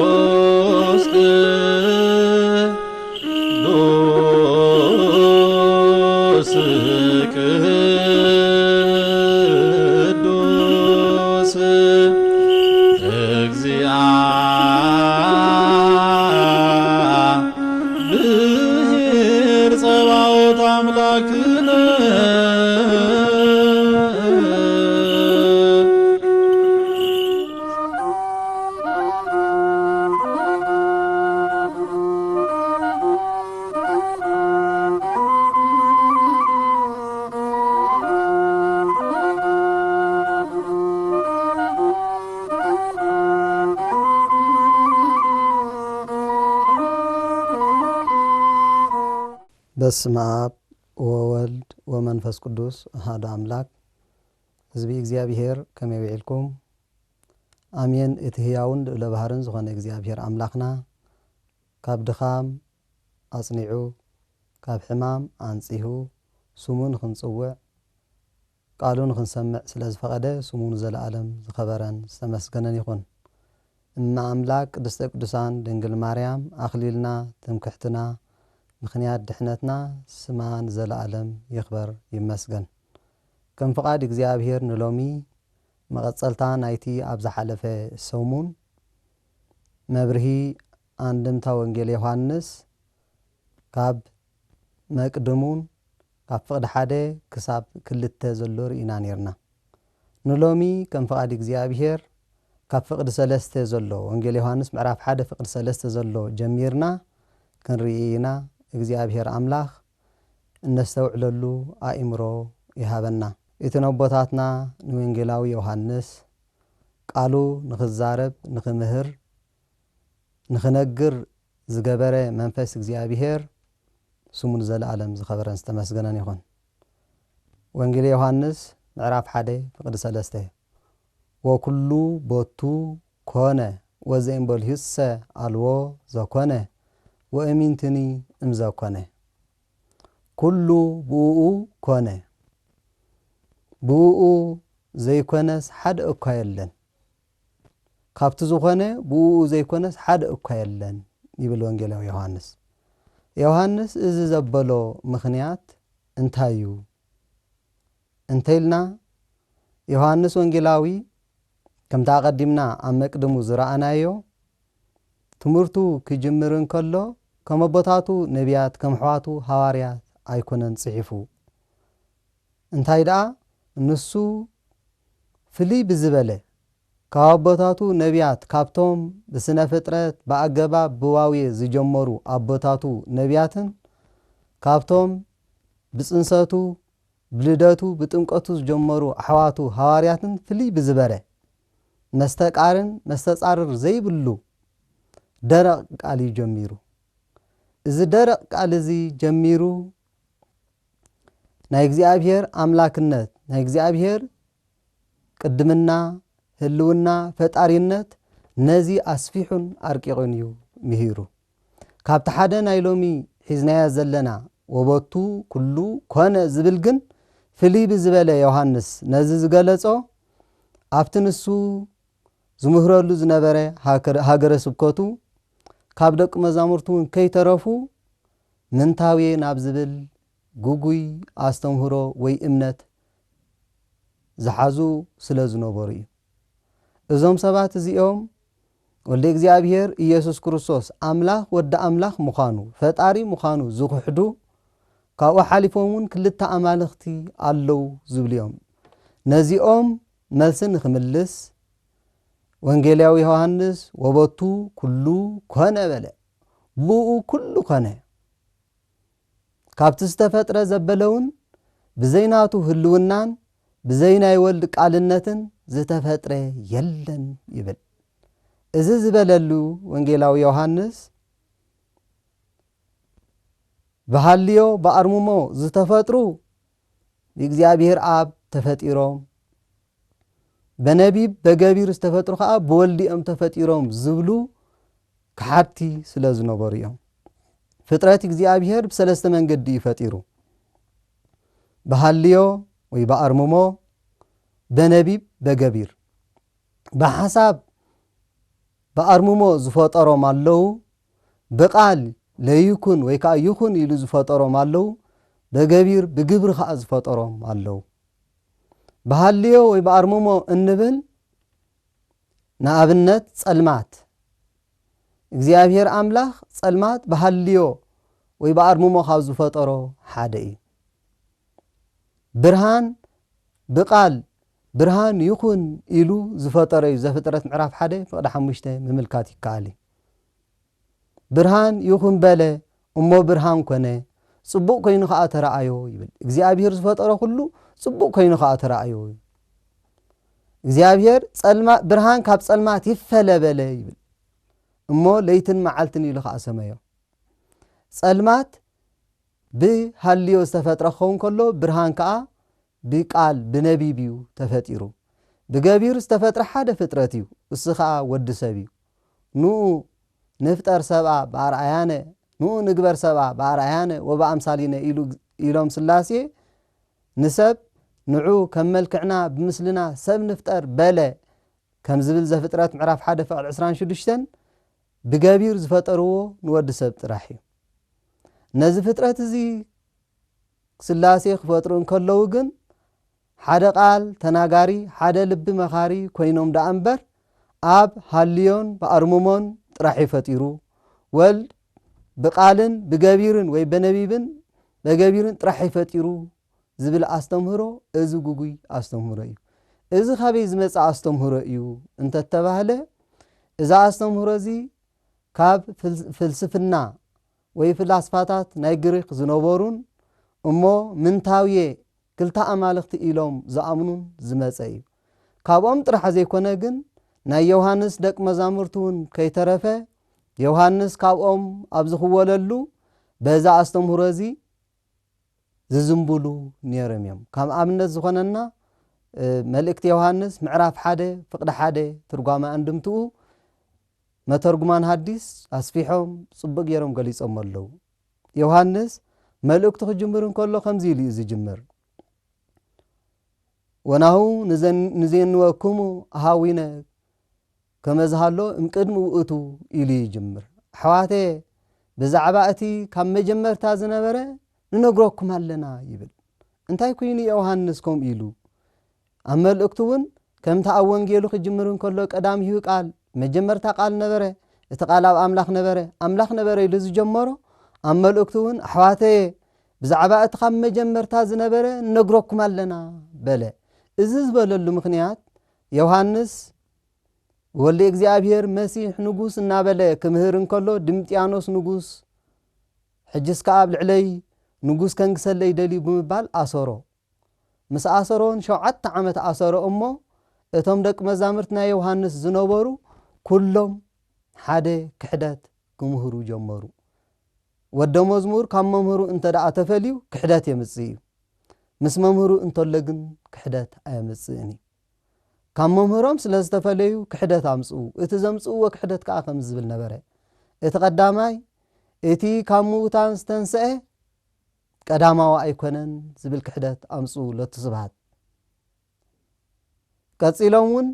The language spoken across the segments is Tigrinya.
ቅዱስ ቅዱስ ቅዱስ እግዚአብሔር ጸባኦት አምላክነ በስመ አብ ወወልድ ወመንፈስ ቅዱስ አሐዱ አምላክ። ህዝቢ እግዚአብሔር ከመይ ውዒልኩም አሜን። እቲ ህያውን ለባህርን ዝኾነ እግዚአብሔር አምላኽና ካብ ድኻም አጽኒዑ ካብ ሕማም አንጺሁ ስሙን ክንጽውዕ ቃሉን ክንሰምዕ ስለ ዝፈቐደ ስሙን ዘለዓለም ዝኸበረን ዝተመስገነን ይኹን። እማ አምላክ ቅድስተ ቅዱሳን ድንግል ማርያም አኽሊልና ትምክሕትና ምኽንያት ድሕነትና ስማን ዘለዓለም ይኽበር ይመስገን። ከም ፍቓድ እግዚአብሔር ንሎሚ መቐጸልታ ናይቲ ኣብ ዝሓለፈ ሰሙን መብርሂ አንድምታ ወንጌል ዮሐንስ ካብ መቅድሙን ካብ ፍቕዲ 1 ክሳብ 2 ዘሎ ርኢና ነርና። ንሎሚ ከም ፍቓድ እግዚአብሔር ካብ ፍቕዲ 3 ዘሎ ወንጌል ዮሐንስ ምዕራፍ 1 ፍቕዲ 3 ዘሎ ጀሚርና ክንርኢና እግዚአብሔር አምላኽ እነስተውዕለሉ አእምሮ ይሃበና። እቲ ነቦታትና ንወንጌላዊ ዮሐንስ ቃሉ ንኽዛረብ ንኽምህር ንኽነግር ዝገበረ መንፈስ እግዚአብሔር ስሙን ዘለዓለም ዝኸበረን ዝተመስገነን ይኹን። ወንጌል ዮሐንስ ምዕራፍ 1 ፍቕዲ 3 ወኩሉ ቦቱ ኮነ ወዘእምበልሁሰ አልዎ ዘኮነ ወእሚንትኒ እምዘኮነ ኩሉ ብኡኡ ኮነ ብኡኡ ዘይኮነስ ሓደ እኳ የለን ካብቲ ዝኾነ ብኡኡ ዘይኮነስ ሓደ እኳ የለን ይብል ወንጌላዊ ዮሐንስ። ዮሐንስ እዚ ዘበሎ ምኽንያት እንታይ እዩ እንተይልና ዮሐንስ ወንጌላዊ ከምታ ቀዲምና ኣብ መቅድሙ ዝረአናዮ ትምህርቱ ክጅምር እንከሎ ከም ኣቦታቱ ነቢያት ከም ኣሕዋቱ ሃዋርያት ኣይኮነን ጽሒፉ። እንታይ ደኣ ንሱ ፍልይ ብዝበለ ካብ ኣቦታቱ ነቢያት ካብቶም ብስነ ፍጥረት ብኣገባብ ብዋውየ ዝጀመሩ ኣቦታቱ ነቢያትን ካብቶም ብጽንሰቱ ብልደቱ ብጥምቀቱ ዝጀመሩ ኣሕዋቱ ሃዋርያትን ፍልይ ብዝበለ መስተቃርን መስተጻርር ዘይብሉ ደረቕ ቃል ጀሚሩ። እዚ ደረቕ ቃል እዚ ጀሚሩ ናይ እግዚአብሔር አምላክነት ናይ እግዚአብሔር ቅድምና ህልውና ፈጣሪነት ነዚ አስፊሑን አርቂቑን እዩ ምሂሩ። ካብቲ ሓደ ናይ ሎሚ ሒዝናያ ዘለና ወበቱ ኩሉ ኮነ ዝብል ግን ፍልይ ብዝበለ ዮሐንስ ነዚ ዝገለጾ ኣብቲ ንሱ ዝምህረሉ ዝነበረ ሃገረ ስብከቱ ካብ ደቂ መዛሙርቱ ከይተረፉ ምንታዊ ናብ ዝብል ጉጉይ አስተምህሮ ወይ እምነት ዝሓዙ ስለ ዝነበሩ እዩ። እዞም ሰባት እዚኦም ወልደ እግዚአብሔር ኢየሱስ ክርስቶስ አምላኽ ወደ አምላኽ ምዃኑ ፈጣሪ ምዃኑ ዝኽሕዱ ካብኡ ሓሊፎምን ክልተ አማልኽቲ ኣለው ዝብሉ እዮም። ነዚኦም መልሲ ንኽምልስ ወንጌላዊ ዮሐንስ ወበቱ ኩሉ ኮነ በለ ብኡ ኩሉ ኮነ ካብቲ ዝተፈጥረ ዘበለውን ብዘይናቱ ህልውናን ብዘይናይ ወልድ ቃልነትን ዝተፈጥረ የለን ይብል። እዚ ዝበለሉ ወንጌላዊ ዮሐንስ በሃልዮ በአርሙሞ ዝተፈጥሩ እግዚአብሔር አብ ተፈጢሮም በነቢብ በገቢር ዝተፈጥሩ ከዓ በወልዲኦም ተፈጢሮም ዝብሉ ከሓቲ ስለ ዝነበሩ እዮም። ፍጥረት እግዚአብሔር በሰለስተ መንገዲ ይፈጢሩ። በሃልዮ ወይ በአርሙሞ በነቢብ በገቢር በሐሳብ በአርምሞ ዝፈጠሮም አለው በቃል ለይኩን ወይ ከዓ ይኩን ኢሉ ዝፈጠሮም አለው በገቢር በግብር ከዓ ዝፈጠሮም አለው በሃልዮ ወይ በአርምሞ እንብል ንኣብነት ጸልማት እግዚአብሔር አምላኽ ጸልማት በሃልዮ ወይ በአርምሞ ካብ ዝፈጠሮ ሓደ እዩ ብርሃን ብቃል ብርሃን ይኩን ኢሉ ዝፈጠረ እዩ ዘፍጥረት ምዕራፍ 1 ፍቅዲ 5 ምምልካት ይከኣል ብርሃን ይኩን በለ እሞ ብርሃን ኮነ ጽቡቕ ኮይኑ ከዓ ተረኣዮ ይብል እግዚአብሔር ዝፈጠረ ሁሉ ጽቡቕ ኮይኑ ከዓ ተረኣዮ እግዚአብሔር ጸልማት ብርሃን ካብ ጸልማት ይፈለበለ ይብል እሞ ለይትን መዓልትን ኢሉ ከዓ ሰመዮ ጸልማት ብሃልዮ ዝተፈጥረ ኸውን ከሎ ብርሃን ከዓ ብቃል ብነቢብ እዩ ተፈጢሩ ብገቢር ዝተፈጥረ ሓደ ፍጥረት እዩ እሱ ከዓ ወዲ ሰብ እዩ ንኡ ንፍጠር ሰብኣ በአርአያነ ንኡ ንግበር ሰብኣ በአርአያነ ወበአምሳሊነ ኢሎም ስላሴ ንሰብ ንዑ ከም መልክዕና ብምስልና ሰብ ንፍጠር በለ ከም ዝብል ዘፍጥረት ምዕራፍ 1 ፍቅዲ 26 ብገቢር ዝፈጠርዎ ንወዲ ሰብ ጥራሕ እዩ ነዚ ፍጥረት እዚ ስላሴ ክፈጥሩ እንከለዉ ግን ሓደ ቃል ተናጋሪ ሓደ ልቢ መኻሪ ኮይኖም ዳ እምበር ኣብ ሃልዮን በአርምሞን ጥራሕ ይፈጢሩ ወልድ ብቃልን ብገቢርን ወይ በነቢብን በገቢርን ጥራሕ ይፈጢሩ ዝብል አስተምህሮ እዚ ጉጉይ አስተምህሮ እዩ እዚ ካበይ ዝመጻ አስተምህሮ እዩ እንተተባህለ እዚ አስተምህሮ እዚ ካብ ፍልስፍና ወይ ፍላስፋታት ናይ ግሪክ ዝነበሩን እሞ ምንታውየ ክልተ አማልኽቲ ኢሎም ዝኣምኑን ዝመጸ እዩ ካብኦም ጥራሕ ዘይኮነ ግን ናይ ዮሐንስ ደቅ መዛሙርቱን ከይተረፈ ዮሐንስ ካብኦም ኣብ ዝኽወለሉ በዛ አስተምህሮ እዚ ዝዝምብሉ ነይሮም እዮም ከም ኣብነት ዝኾነና መልእክቲ ዮሐንስ ምዕራፍ 1 ፍቅዲ 1 ትርጓማ እንድምትኡ መተርጉማን ሐዲስ አስፊሖም ጽቡቕ ገይሮም ገሊጾም ኣለው ዮሐንስ መልእክቱ ክጅምር እንከሎ ከምዚ ኢሉ ዝጅምር ወናሁ ንዘንወክሙ አሃዊነ ከመዝሃሎ እምቅድሚ ውእቱ ኢሉ ይጅምር ኣሕዋቴ ብዛዕባ እቲ ካብ መጀመርታ ዝነበረ ንነግረኩም ኣለና ይብል እንታይ ኮይኑ ዮሐንስ ከም ኢሉ ኣብ መልእክቱ እውን ከምታ ኣብ ወንጌሉ ክጅምር እንከሎ ቀዳሚሁ ቃል መጀመርታ ቃል ነበረ እቲ ቃል ኣብ ኣምላኽ ነበረ ኢሉ ዝጀመሮ ኣብ መልእክቱ እውን ኣሕዋቴ ብዛዕባ እቲ ካብ መጀመርታ ዝነበረ ንነግረኩም ኣለና በለ እዚ ዝበለሉ ምኽንያት ዮሐንስ ወልደ እግዚአብሔር መሲሕ ንጉስ እናበለ ክምህር እንከሎ ድምጥያኖስ ንጉስ ሕጅስ ከዓ ኣብ ልዕለይ ንጉስ ከንግሰለይ ደሊ ብምባል ኣሰሮ ምስ ኣሰሮን 7 ዓመት ኣሰሮ እሞ እቶም ደቂ መዛሙርት ናይ ዮሐንስ ዝነበሩ ኩሎም ሓደ ክሕደት ክምህሩ ጀመሩ ወደ መዝሙር ካብ መምህሩ እንተደኣ ተፈልዩ ክሕደት የምጽእ እዩ ምስ መምህሩ እንተሎ ግን ክሕደት ኣየምጽእኒ ካብ መምህሮም ስለ ዝተፈለዩ ክሕደት ኣምጽኡ እቲ ዘምጽእዎ ክሕደት ከዓ ከም ዝብል ነበረ እቲ ቀዳማይ እቲ ካብ ምውታን ዝተንስአ ቀዳማዊ ኣይኮነን ዝብል ክሕደት ኣምጽኡ ለቱ ስብሃት ቀጺሎም እውን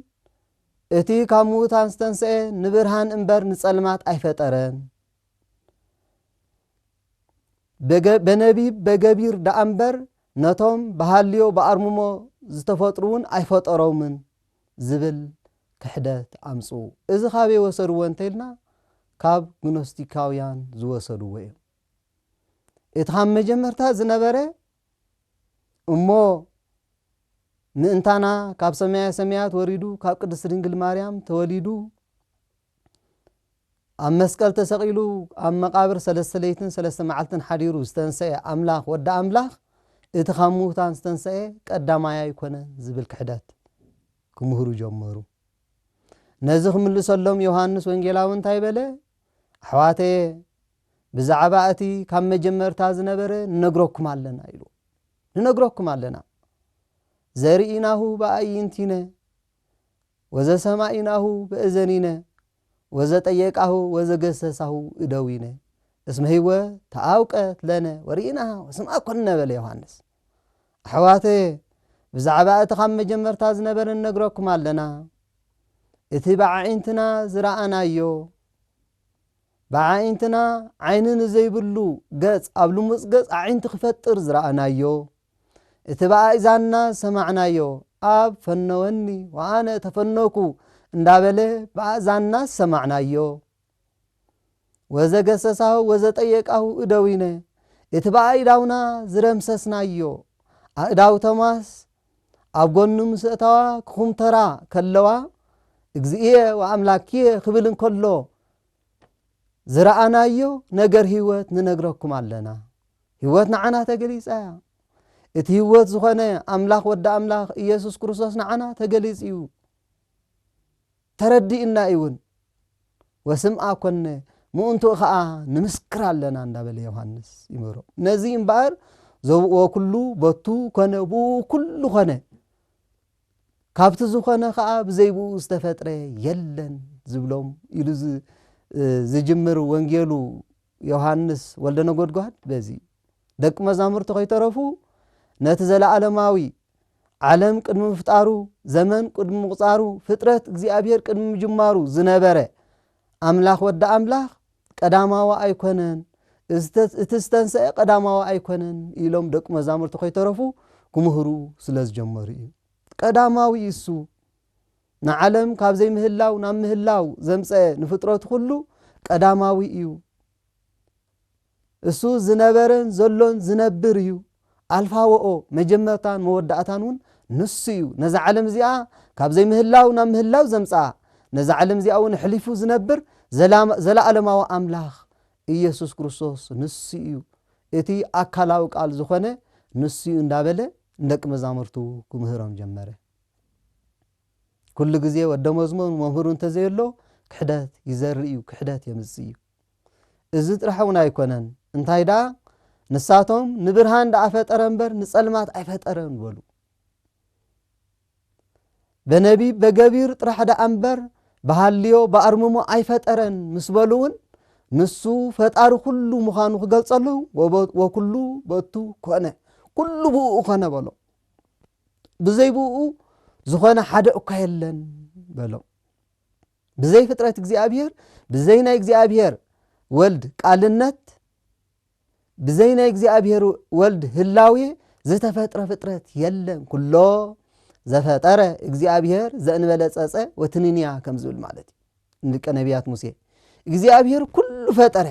እቲ ካብ ምውታን ዝተንስአ ንብርሃን እምበር ንጸልማት ኣይፈጠረን በነቢብ በገቢር ዳ እምበር ነቶም በሃልዮ በአርምሞ ዝተፈጥሩን ኣይፈጠሮምን ዝብል ክሕደት ኣምጽኡ እዚ ካበይ ወሰድዎ እንተኢልና ካብ ግኖስቲካውያን ዝወሰድዎ እዩ እቲ ካብ መጀመርታ ዝነበረ እሞ ምእንታና ካብ ሰማያ ሰማያት ወሪዱ ካብ ቅድስት ድንግል ማርያም ተወሊዱ ኣብ መስቀል ተሰቂሉ ኣብ መቃብር 3 ለይትን 3 መዓልትን ሓዲሩ ዝተንሰየ ኣምላኽ ወዲ ኣምላኽ እቲ ካብ ምውታን ዝተንሰየ ቀዳማይ ኣይኮነን ዝብል ክሕደት ክምህሩ ጀመሩ ነዚ ክምልሰሎም ዮሐንስ ወንጌላዊ እንታይ በለ ኣሕዋቴ ብዛዕባ እቲ ካብ መጀመርታ ዝነበረ ንነግረኩም ኣለና ኢሉ ንነግረኩም ኣለና ዘርኢናሁ በአይንቲነ ወዘሰማኢናሁ በእዘኒነ ወዘጠየቃሁ ወዘገሰሳሁ እደዊነ እስመ ህይወት ተአውቀት ለነ ወርኢና ወስምዓ ኮነ በለ ዮሐንስ ኣሕዋቴ ብዛዕባ እቲ ካብ መጀመርታ ዝነበረ ነግረኩም ኣለና እቲ ብዓይንትና ዝረኣናዮ ብዓይንትና ዓይንን ዘይብሉ ገጽ ኣብ ልሙጽ ገጽ ዓይንቲ ክፈጥር ዝረኣናዮ እቲ ብኣእዛንና ሰማዕናዮ ኣብ ፈነወኒ ወኣነ ተፈነኩ እንዳበለ ብኣእዛንና ሰማዕናዮ ወዘገሰሳሁ ወዘጠየቃሁ እደዊነ እቲ ብኣእዳውና ዝረምሰስናዮ ኣእዳው ቶማስ ኣብ ጎኑ ምስእታዋ ክኹምተራ ከለዋ እግዚእየ ወኣምላክየ ክብል እንከሎ ዝረኣናዮ ነገር ህይወት ንነግረኩም ኣለና ህይወት ንዓና ተገሊጻ እቲ ህይወት ዝኾነ ኣምላኽ ወዲ ኣምላኽ ኢየሱስ ክርስቶስ ንዓና ተገሊጽ እዩ ተረዲእና እውን ወስምዓ ኮነ ምእንቱ ኸዓ ንምስክር ኣለና እንዳበለ ዮሐንስ ይምሮ ነዚ እምበኣር ዘብኦ ኩሉ በቱ ኮነ ብኡ ኩሉ ኮነ ካብቲ ዝኾነ ኸዓ ብዘይብኡ ዝተፈጥረ የለን ዝብሎም ኢሉ ዝጅምር ወንጌሉ ዮሐንስ ወልደ ነጎድጓድ በዚ ደቂ መዛሙርቱ ከይተረፉ ነቲ ዘለዓለማዊ ዓለም ቅድሚ ምፍጣሩ ዘመን ቅድሚ ምቁፃሩ ፍጥረት እግዚአብሔር ቅድሚ ምጅማሩ ዝነበረ ኣምላኽ ወዲ ኣምላኽ ቀዳማዊ ኣይኮነን እቲ ዝተንስአ ቀዳማዊ ኣይኮነን ኢሎም ደቂ መዛሙርቱ ከይተረፉ ክምህሩ ስለ ዝጀመሩ እዩ ቀዳማዊ እሱ ንዓለም ካብ ዘይምህላው ናብ ምህላው ዘምፀአ ንፍጥረቱ ኩሉ ቀዳማዊ እዩ እሱ ዝነበረን ዘሎን ዝነብር እዩ ኣልፋ ወኦ መጀመርታን መወዳእታን እውን ንሱ እዩ ነዛ ዓለም እዚኣ ካብ ዘይምህላው ናብ ምህላው ዘምፀአ ነዛ ዓለም እዚኣ እውን ሕሊፉ ዝነብር ዘለዓለማዊ ኣምላኽ ኢየሱስ ክርስቶስ ንሱ እዩ እቲ ኣካላዊ ቃል ዝኾነ ንሱ እዩ እንዳበለ ደቂ መዛሙርቱ ክምህሮም ጀመረ ኩሉ ግዜ ወደ መዝሙር መምህሩ እንተዘየሎ ክሕደት ይዘርኢ እዩ ክሕደት የምጽእ እዩ እዚ ጥራሕ እውን ኣይኮነን እንታይ ዳ ንሳቶም ንብርሃን ዳፈጠረ እምበር ንጸልማት ኣይፈጠረን በሉ በነቢብ በገቢር ጥራሕ ዳ እምበር ባህልዮ በአርምሞ ኣይፈጠረን ምስ በሉውን ንሱ ፈጣሪ ኩሉ ምዃኑ ክገልጸሉ ወኩሉ በቱ ኮነ ኩሉ ብኡ ኮነ በሎ ብዘይ ብኡ ዝኾነ ሓደ እኳ የለን በሎ ብዘይ ፍጥረት እግዚአብሔር ብዘይ ናይ እግዚአብሔር ወልድ ቃልነት ብዘይ ናይ እግዚአብሔር ወልድ ህላዌ ዝተፈጥረ ፍጥረት የለን ኩሎ ዘፈጠረ እግዚአብሔር ዘእንበለ ጸጸ ወትንንያ ከም ዝብል ማለት እዩ ንደቀ ነቢያት ሙሴ እግዚአብሔር ኩሉ ፈጠረ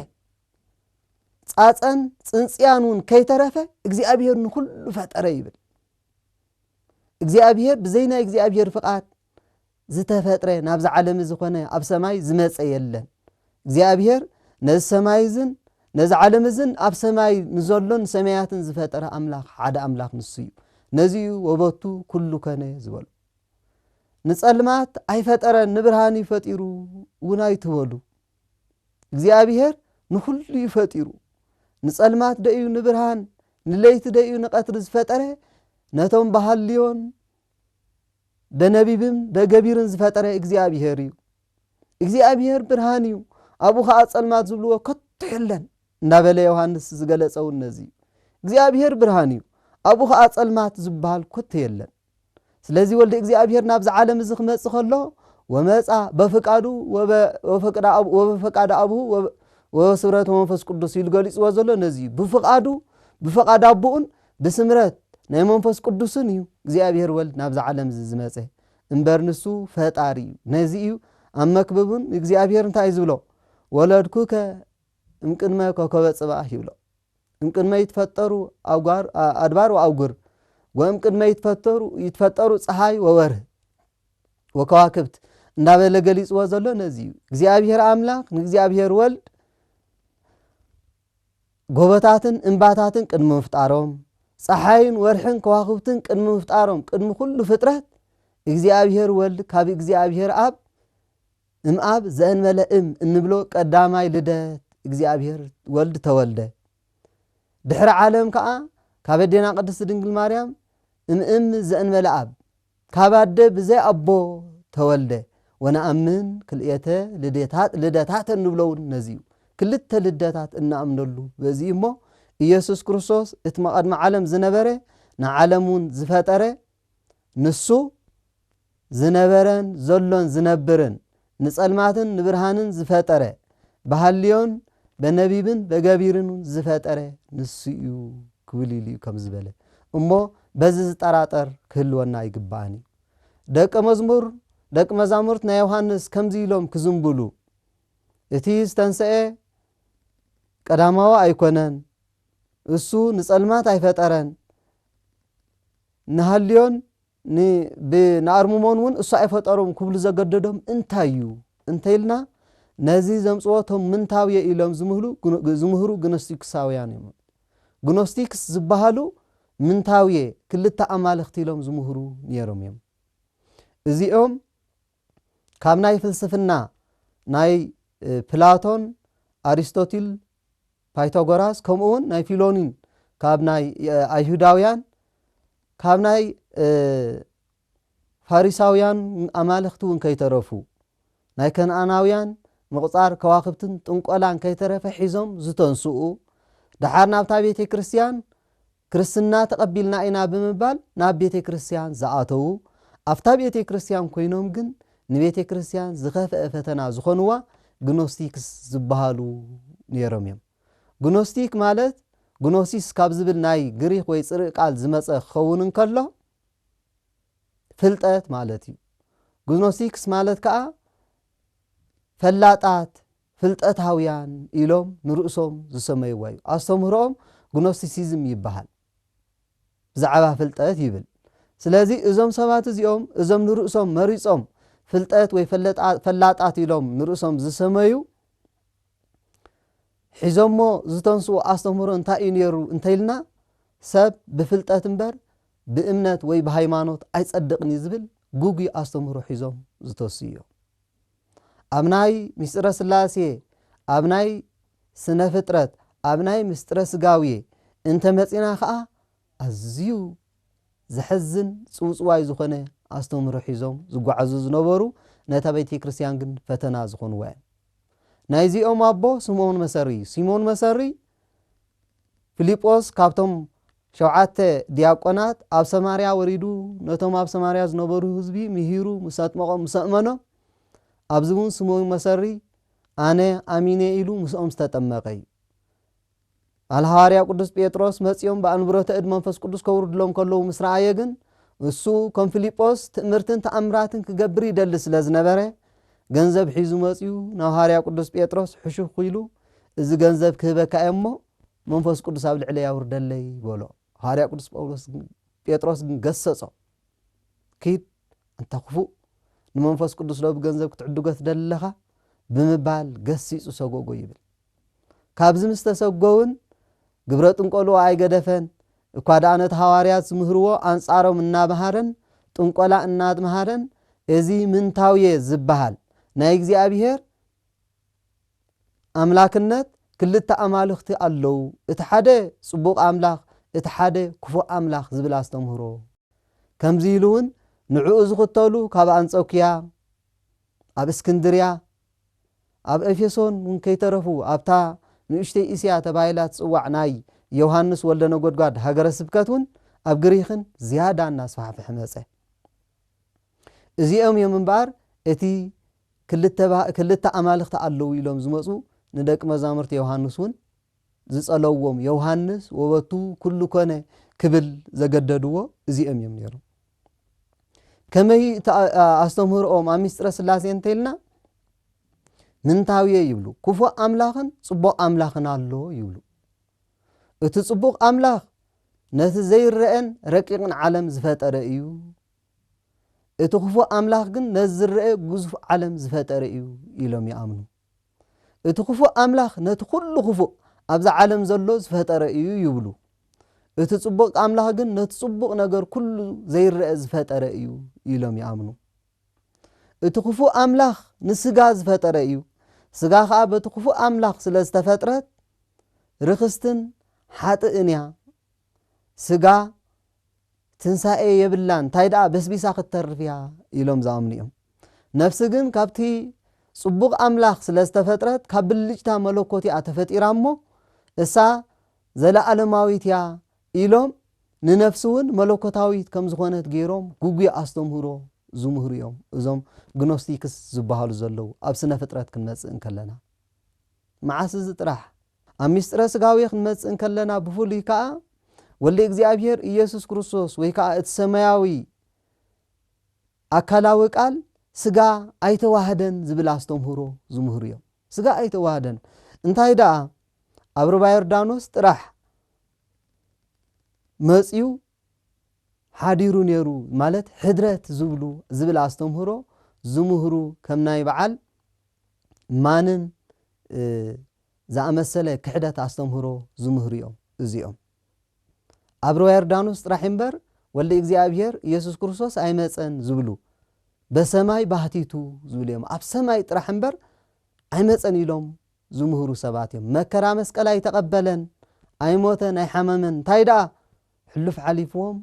ጻጸን ጽንጽያኑን ከይተረፈ እግዚአብሔር ንኩሉ ፈጠረ ይብል እግዚአብሔር ብዘይ ናይ እግዚአብሔር ፍቃድ ዝተፈጥረ ናብዚ ዓለም ዝኾነ ኣብ ሰማይ ዝመጸ የለን እግዚአብሔር ነዚ ሰማይዝን ነዚ ዓለምዝን ኣብ ሰማይ ንዘሎን ሰማያትን ዝፈጠረ ኣምላኽ ሓደ ኣምላኽ ንሱ እዩ ነዚዩ ወበቱ ኩሉ ከነ ዝበሉ ንጸልማት ኣይፈጠረን ንብርሃን ይፈጢሩ ውናይ ትበሉ እግዚአብሔር ንኩሉ ይፈጢሩ ንጸልማት ደዩ ንብርሃን ንለይቲ ደዩ ንቀትሪ ዝፈጠረ ነቶም ባህልዮን በነቢብም በገቢርን ዝፈጠረ እግዚአብሔር እዩ እግዚአብሔር ብርሃን እዩ ኣብኡ ኸዓ ጸልማት ዝብልዎ ከቶ የለን እንዳበለ ዮሐንስ ዝገለጸው ነዚ እግዚአብሔር ብርሃን እዩ ኣብኡ ኸዓ ጸልማት ዝበሃል ከቶ የለን ስለዚ ወልደ እግዚአብሔር ናብዚ ዓለም እዚ ክመጽእ ከሎ ወመጻ በፍቃዱ ወበፈቃድ አብሁ ወስምረት መንፈስ ቅዱስ ይልገሊጽዎ ዘሎ ነዚ ብፍቃዱ ብፈቃድ አቡኡን ብስምረት ናይ መንፈስ ቅዱስን እዩ እግዚአብሔር ወልድ ናብዚ ዓለም እዚ ዝመጸ እምበር ንሱ ፈጣሪ እዩ ነዚ እዩ ኣብ መክብቡን እግዚአብሔር እንታይ ዝብሎ ወለድኩከ እምቅድመ ኮከበ ጽባሕ ይብሎ እምቅድመ ይትፈጠሩ ኣድባር ወአውጉር ወእምቅድመ ይትፈጠሩ ፀሐይ ወወርህ ወከዋክብት እንዳበለ ገሊጽዎ ዘሎ ነዚ እዩ እግዚአብሔር ኣምላኽ ንእግዚአብሔር ወልድ ጎበታትን እምባታትን ቅድሚ ምፍጣሮም ፀሐይን ወርሕን ከዋክብትን ቅድሚ ምፍጣሮም ቅድሚ ኩሉ ፍጥረት እግዚአብሔር ወልድ ካብ እግዚአብሔር አብ እምአብ ዘእንበለ እንብሎ ቀዳማይ ልደት እግዚአብሔር ወልድ ተወልደ ድሕሪ ዓለም ከዓ ካብ ኣዴና ቅድስት ድንግል ማርያም እምእም ዘእንበለ አብ ካብ ኣደ ብዘይ ኣቦ ተወልደ ወነአምን ክልኤተ ልደታት እንብለውን ነዚዩ ክልተ ልደታት እናኣምነሉ በዚ እሞ ኢየሱስ ክርስቶስ እቲ መቐድሚ ዓለም ዝነበረ ንዓለሙን ዝፈጠረ ንሱ ዝነበረን ዘሎን ዝነብርን ንጸልማትን ንብርሃንን ዝፈጠረ ባህልዮን በነቢብን በገቢርን ዝፈጠረ ንሱ እዩ ክብል ኢሉ ከም ዝበለ እሞ በዚ ዝጠራጠር ክህልወና ይግባአኒ ደቀ መዛሙርት ናይ ዮሐንስ ከምዚ ኢሎም ክዝምብሉ እቲ ዝተንሰአ ቀዳማዊ ኣይኮነን እሱ ንጸልማት ኣይፈጠረን ንሃልዮን ብናርሙሞን እውን እሱ ኣይፈጠሮም ክብሉ ዘገደዶም እንታይ እዩ እንተይልና ነዚ ዘምጽዎቶም ምንታውየ ኢሎም ዝምህሩ ግኖስቲክሳውያን እዮም ግኖስቲክስ ዝበሃሉ ምንታውየ ክልተ ኣማልኽቲ ኢሎም ዝምህሩ ነይሮም እዮም እዚኦም ካብ ናይ ፍልስፍና ናይ ፕላቶን አሪስቶትል ፓይታጎራስ ከምኡውን ናይ ፊሎኒን ካብ ናይ አይሁዳውያን ካብ ናይ ፋሪሳውያን ኣማልኽቲ እውን ከይተረፉ ናይ ከነአናውያን ምቁጻር ከዋኽብትን ጥንቆላን ከይተረፈ ሒዞም ዝተንስኡ ድሓር ናብታ ቤተ ክርስቲያን ክርስትና ተቐቢልና ኢና ብምባል ናብ ቤተ ክርስቲያን ዝኣተዉ ኣፍታ ቤተ ክርስቲያን ኮይኖም ግን ንቤተ ክርስቲያን ዝኸፍአ ፈተና ዝኾንዋ ግኖስቲክስ ዝበሃሉ ነይሮም እዮም ግኖስቲክ ማለት ግኖሲስ ካብ ዝብል ናይ ግሪክ ወይ ጽርእ ቃል ዝመጸ ክኸውን እንከሎ ፍልጠት ማለት እዩ ግኖስቲክስ ማለት ከዓ ፈላጣት ፍልጠታውያን ኢሎም ንርእሶም ዝሰመይዋ እዩ ኣስተምህሮኦም ግኖስቲሲዝም ይበሃል ብዛዕባ ፍልጠት ይብል ስለዚ እዞም ሰባት እዚኦም እዞም ንርእሶም መሪጾም ፍልጠት ወይ ፈላጣት ኢሎም ንርእሶም ዝሰመዩ ሒዞሞ ዝተንስኡ ኣስተምህሮ እንታይ እዩ ነይሩ እንተይልና ሰብ ብፍልጠት እምበር ብእምነት ወይ ብሃይማኖት ኣይጸድቕን ዝብል ጉጉይ ኣስተምህሮ ሒዞም ዝተወሱ እዮም ኣብ ናይ ምስጢረ ስላሴ ኣብ ናይ ስነ ፍጥረት ኣብ ናይ ምስጢረ ስጋውየ እንተ መጺና ከዓ ኣዝዩ ዘሕዝን ጽውጽዋይ ዝኾነ ኣስተምህሮ ሒዞም ዝጓዓዙ ዝነበሩ ነታ ቤተ ክርስቲያን ግን ፈተና ዝኾንዋ እዮም ናይዚኦም ኣቦ ሲሞን መሰሪ ፊልጶስ ካብቶም 7 ዲያቆናት ኣብ ሰማርያ ወሪዱ ነቶም ኣብ ሰማርያ ዝነበሩ ህዝቢ ምሂሩ ምሳጥመቆም ምሰእመኖ ኣብዚ እውን ሲሞን መሰሪ ኣነ ኣሚነ ኢሉ ምስኦም ዝተጠመቀ እዩ አልሐዋርያ ቅዱስ ጴጥሮስ መጽዮም በአንብሮተ እድ መንፈስ ቅዱስ ከውርድሎም ከለው ምስራአየ ግን እሱ ከም ፊልጶስ ትእምርትን ተአምራትን ክገብር ይደል ስለ ዝነበረ ገንዘብ ሒዙ መጽዩ ናብ ሐዋርያ ቅዱስ ጴጥሮስ ሕሹኽ ኢሉ እዚ ገንዘብ ክህበካ እሞ መንፈስ ቅዱስ ኣብ ልዕለ ያውርደለይ በሎ ሐዋርያ ቅዱስ ጴጥሮስ ግን ገሰጾ ኪድ እንተ ክፉእ ንመንፈስ ቅዱስ ለው ገንዘብ ክትዕድጎት ደለኻ ብምባል ገሲጹ ሰጎጎ ይብል ካብዚ ምስተሰጎውን ግብረ ጥንቆሎ ኣይገደፈን እኳ ዳኣነት ሐዋርያት ዝምህርዎ አንጻሮም እናባሃረን ጥንቆላ እናድመሃረን እዚ ምንታውየ ዝበሃል ናይ እግዚአብሔር አምላክነት ክልተ አማልኽቲ ኣለው እቲ ሓደ ጽቡቕ አምላኽ እቲ ሓደ ክፉእ አምላኽ ዝብል አስተምህሮ ከምዚ ኢሉውን ንዕኡ ዝኽተሉ ካብ አንጾኪያ ኣብ እስክንድርያ ኣብ ኤፌሶን ውን ከይተረፉ ኣብታ ንእሽተይ እስያ ተባሂላት ጽዋዕ ናይ ዮሐንስ ወልደ ነጎድጓድ ሃገረ ስብከቱን ኣብ ግሪኽን ዝያዳ እናስፋሕፍሕ መጸ እዚኦም እዮም እምበር እቲ ክልተ አማልኽቲ ኣለው ኢሎም ዝመጹ ንደቂ መዛሙርቲ ዮሐንስ ውን ዝጸለውዎም ዮሐንስ ወበቱ ኩሉ ኮነ ክብል ዘገደድዎ እዚኦም እዮም ነይሮም ከመይ አስተምህሮኦም ኣብ ምስጢረ ስላሴ እንተይልና ምንታውየ ይብሉ ክፉእ አምላኽን ጽቡቕ አምላኽን ኣሎ ይብሉ እቲ ጽቡቕ አምላኽ ነቲ ዘይረአን ረቂቕን ዓለም ዝፈጠረ እዩ እቲ ክፉእ አምላኽ ግን ነቲ ዝረአ ግዙፍ ዓለም ዝፈጠረ እዩ ኢሎም ይኣምኑ እቲ ክፉእ አምላኽ ነቲ ኩሉ ክፉእ ኣብዛ ዓለም ዘሎ ዝፈጠረ እዩ ይብሉ እቲ ጽቡቕ አምላኽ ግን ነቲ ጽቡቕ ነገር ኩሉ ዘይረአ ዝፈጠረ እዩ ኢሎም ይኣምኑ እቲ ክፉእ አምላኽ ንስጋ ዝፈጠረ እዩ ስጋ ከዓ በቲ ክፉእ አምላኽ ስለ ዝተፈጥረት ርክስትን ሓጥእን እያ ስጋ ትንሳኤ የብላን እንታይ ደኣ በስቢሳ ክትተርፍ እያ ኢሎም ዝኣምኑ እዮም ነፍሲ ግን ካብቲ ጽቡቕ አምላኽ ስለ ዝተፈጥረት ካብ ብልጭታ መለኮት እያ ተፈጢራ እሞ እሳ ዘለዓለማዊት እያ ኢሎም ንነፍስውን መለኮታዊት ከም ዝኾነት ገይሮም ጉጉይ አስተምህሮ ዝምህሩ እዮም እዞም ግኖስቲክስ ዝበሃሉ ዘለው ኣብ ስነ ፍጥረት ክንመጽእ እንከለና መዓስ ዝጥራሕ ኣብ ምስጢረ ስጋዊ ክንመጽእ እንከለና ብፍሉይ ከዓ ወልደ እግዚአብሔር ኢየሱስ ክርስቶስ ወይ ከዓ እቲ ሰማያዊ አካላዊ ቃል ስጋ ኣይተዋህደን ዝብል አስተምህሮ ዝምህሩ እዮም ስጋ ኣይተዋህደን እንታይ ደኣ ኣብ ሩባ ዮርዳኖስ ጥራሕ መጽዩ ሓዲሩ ነይሩ ማለት ሕድረት ዝብል አስተምህሮ ዝምህሩ ከም ናይ በዓል ማንን ዝኣመሰለ ክሕደት አስተምህሮ ዝምህሩ እዮም እዚኦም ኣብ ሩባ ዮርዳኖስ ጥራሕ እምበር ወልደ እግዚአብሔር ኢየሱስ ክርስቶስ ኣይመጸን ዝብሉ በሰማይ ባህቲቱ ዝብሉ እዮም ኣብ ሰማይ ጥራሕ እምበር ኣይመጸን ኢሎም ዝምህሩ ሰባት እዮም መከራ መስቀል ኣይተቐበለን ኣይሞተን ኣይሓመመን እንታይ ደኣ ሕሉፍ ሓሊፍዎም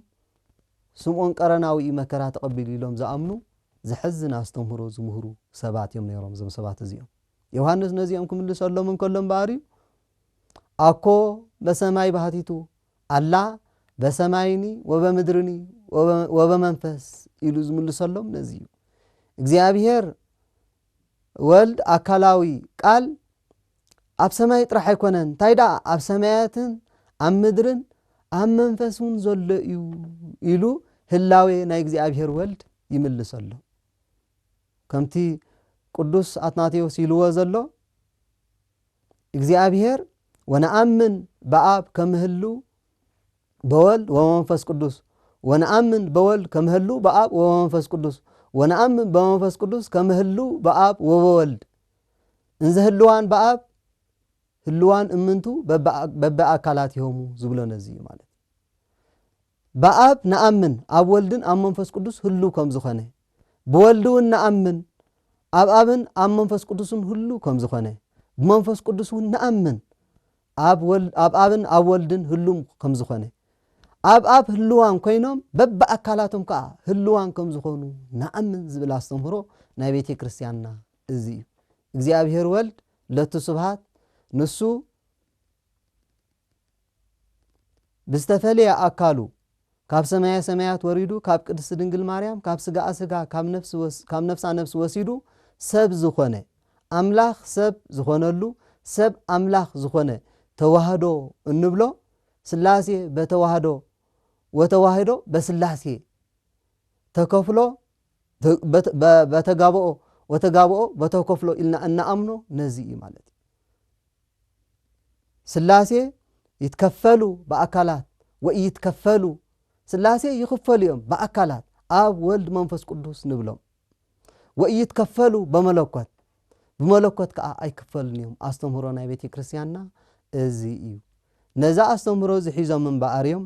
ስምዖን ቀረናዊ መከራ ተቐቢሉ ኢሎም ዝኣምኑ ዝሕዝን አስተምህሮ ዝምህሩ ሰባት እዮም ነይሮም እዞም ሰባት እዚኦም ዮሐንስ ነዚኦም ክምልሰሎም እንከሎም ባሪ አኮ በሰማይ ባህቲቱ አላ በሰማይኒ ወበምድርኒ ወበመንፈስ ኢሉ ዝምልሰሎም ነዚ እግዚአብሔር ወልድ አካላዊ ቃል ኣብ ሰማይ ጥራሕ ኣይኮነን እንታይ ደኣ ኣብ ሰማያትን ኣብ ምድርን ኣብ መንፈስን ዘሎ እዩ ኢሉ ህላዌ ናይ እግዚአብሔር ወልድ ይምልሰሎ ከምቲ ቅዱስ አትናቴዎስ ይልዎ ዘሎ እግዚአብሔር ወነአምን በአብ ከምህሉ በወልድ ወመንፈስ ቅዱስ ወነአምን በወልድ ከምህሉ በአብ ወመንፈስ ቅዱስ ወነአምን በመንፈስ ቅዱስ ከምህሉ በአብ ወበወልድ እንዘ ህልዋን በአብ ህልዋን እምንቱ በበአካላት ይሆሙ ዝብሎ ነዚ ማለት በአብ ነአምን ኣብ ወልድን ኣብ መንፈስ ቅዱስ ህሉ ከም ዝኾነ በወልድውን ነአምን ኣብ አብን ኣብ መንፈስ ቅዱስን ሁሉ ከም ዝኾነ ብመንፈስ ቅዱስን ነአምን ኣብ አብን ኣብ ወልድን ሁሉ ከም ዝኾነ ኣብ አብ ህልዋን ኮይኖም በበአካላቶም ከዓ ህልዋን ከም ዝኾኑ ነአምን ዝብል አስተምህሮ ናይ ቤተ ክርስቲያንና እዚ እግዚአብሔር ወልድ ለቱ ስብሃት ንሱ ብዝተፈለየ አካሉ ካብ ሰማያ ሰማያት ወሪዱ ካብ ቅድስት ድንግል ማርያም ካብ ስጋ ስጋ ካብ ነፍሳ ነፍስ ወሲዱ ሰብ ዝኾነ አምላኽ ሰብ ዝኾነሉ ሰብ አምላኽ ዝኾነ ተዋህዶ እንብሎ ስላሴ በተዋህዶ ወተዋህዶ በስላሴ ተከፍሎ በተጋብኦ ወተጋብኦ በተከፍሎ ኢልና እናአምኖ ነዚ ማለት ስላሴ ይትከፈሉ በአካላት ወይትከፈሉ ስላሴ ይክፈሉ እዮም በአካላት ኣብ ወልድ መንፈስ ቅዱስ ንብሎም ወይትከፈሉ በመለኮት በመለኮት ከዓ ኣይክፈሉን እዮም አስተምህሮ ናይ ቤተ ክርስቲያንና እዚ እዩ ነዛ አስተምህሮ ዝሒዞም እንበአርዮም